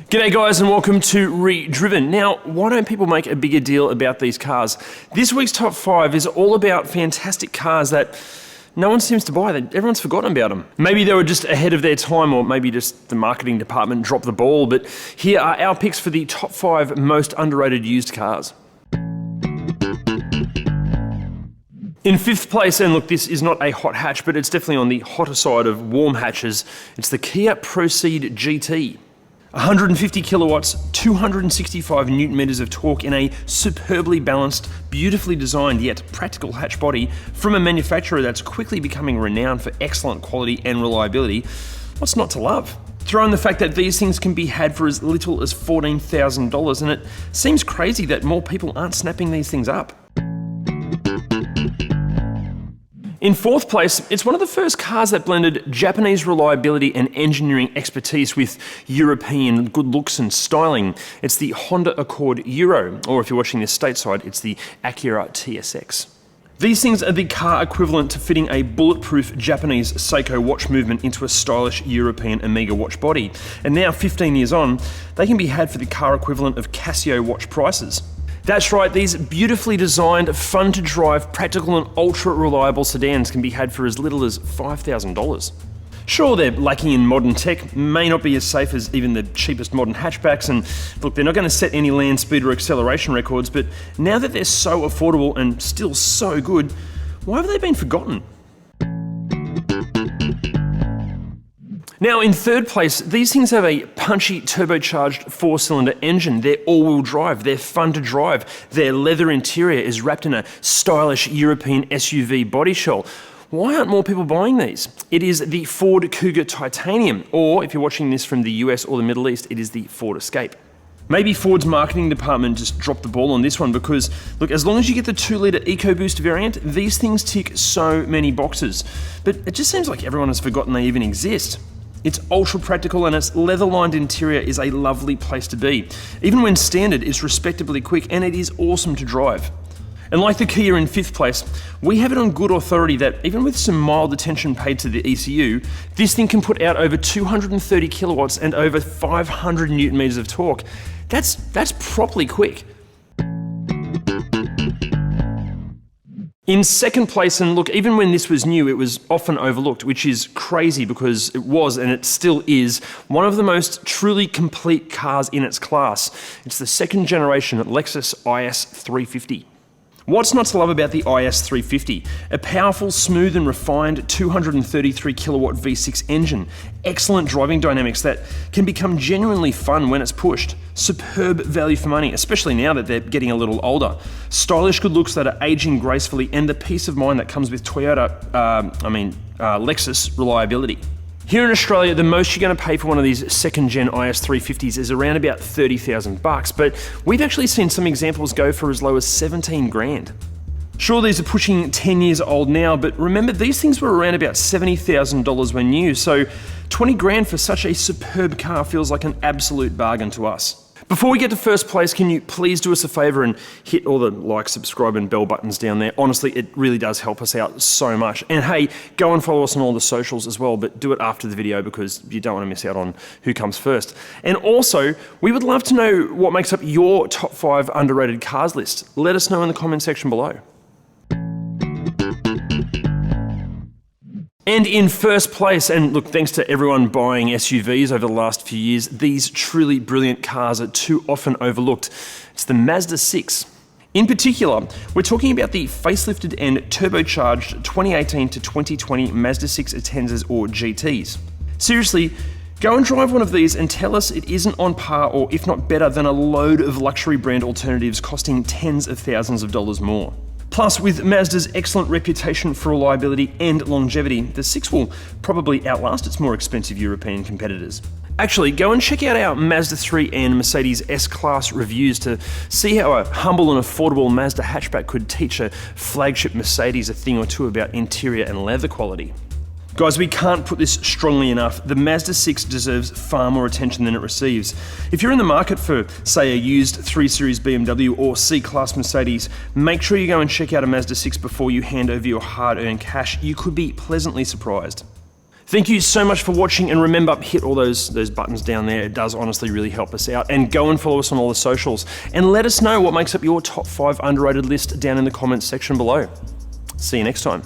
G'day guys and welcome to ReDriven. Now, why don't people make a bigger deal about these cars? This week's top 5 is all about fantastic cars that no one seems to buy. Everyone's forgotten about them. Maybe they were just ahead of their time, or maybe just the marketing department dropped the ball, but here are our picks for the top 5 most underrated used cars. In 5th place, and look, this is not a hot hatch, but it's definitely on the hotter side of warm hatches, it's the Kia Proceed GT. 150 kilowatts, 265 newton meters of torque in a superbly balanced, beautifully designed yet practical hatch body from a manufacturer that's quickly becoming renowned for excellent quality and reliability. What's not to love? Throw in the fact that these things can be had for as little as $14,000, and it seems crazy that more people aren't snapping these things up. In 4th place, it's one of the first cars that blended Japanese reliability and engineering expertise with European good looks and styling. It's the Honda Accord Euro, or if you're watching this stateside, it's the Acura TSX. These things are the car equivalent to fitting a bulletproof Japanese Seiko watch movement into a stylish European Omega watch body. And now, 15 years on, they can be had for the car equivalent of Casio watch prices. That's right, these beautifully designed, fun to drive, practical and ultra reliable sedans can be had for as little as $5,000. Sure, they're lacking in modern tech, may not be as safe as even the cheapest modern hatchbacks, and look, they're not going to set any land speed or acceleration records, but now that they're so affordable and still so good, why have they been forgotten? Now, in 3rd place, these things have a punchy turbocharged 4-cylinder engine. They're all-wheel drive, they're fun to drive, their leather interior is wrapped in a stylish European SUV body shell. Why aren't more people buying these? It is the Ford Kuga Titanium, or if you're watching this from the US or the Middle East, it is the Ford Escape. Maybe Ford's marketing department just dropped the ball on this one because, look, as long as you get the 2-litre EcoBoost variant, these things tick so many boxes. But it just seems like everyone has forgotten they even exist. It's ultra practical and its leather-lined interior is a lovely place to be. Even when standard, it's respectably quick and it is awesome to drive. And like the Kia in 5th place, we have it on good authority that even with some mild attention paid to the ECU, this thing can put out over 230 kilowatts and over 500 newton meters of torque. That's properly quick. In 2nd place, and look, even when this was new, it was often overlooked, which is crazy because it was, and it still is, one of the most truly complete cars in its class. It's the 2nd generation Lexus IS350. What's not to love about the IS350? A powerful, smooth and refined 233 kilowatt V6 engine, excellent driving dynamics that can become genuinely fun when it's pushed, superb value for money, especially now that they're getting a little older, stylish good looks that are aging gracefully, and the peace of mind that comes with Lexus reliability. Here in Australia, the most you're going to pay for one of these 2nd gen IS350s is around about $30,000, but we've actually seen some examples go for as low as 17 grand. Sure, these are pushing 10 years old now, but remember these things were around about $70,000 when new, so 20 grand for such a superb car feels like an absolute bargain to us. Before we get to 1st place, can you please do us a favor and hit all the like, subscribe and bell buttons down there? Honestly, it really does help us out so much. And hey, go and follow us on all the socials as well, but do it after the video because you don't want to miss out on who comes first. And also, we would love to know what makes up your top 5 underrated cars list. Let us know in the comment section below. And in 1st place, and look, thanks to everyone buying SUVs over the last few years, these truly brilliant cars are too often overlooked. It's the Mazda 6. In particular, we're talking about the facelifted and turbocharged 2018 to 2020 Mazda 6 Atenzas or GTs. Seriously, go and drive one of these and tell us it isn't on par or if not better than a load of luxury brand alternatives costing tens of thousands of dollars more. Plus, with Mazda's excellent reputation for reliability and longevity, the 6 will probably outlast its more expensive European competitors. Actually, go and check out our Mazda 3 and Mercedes S-Class reviews to see how a humble and affordable Mazda hatchback could teach a flagship Mercedes a thing or two about interior and leather quality. Guys, we can't put this strongly enough. The Mazda 6 deserves far more attention than it receives. If you're in the market for, say, a used 3 Series BMW or C-Class Mercedes, make sure you go and check out a Mazda 6 before you hand over your hard-earned cash. You could be pleasantly surprised. Thank you so much for watching, and remember, hit all those buttons down there. It does honestly really help us out. And go and follow us on all the socials, and let us know what makes up your top 5 underrated list down in the comments section below. See you next time.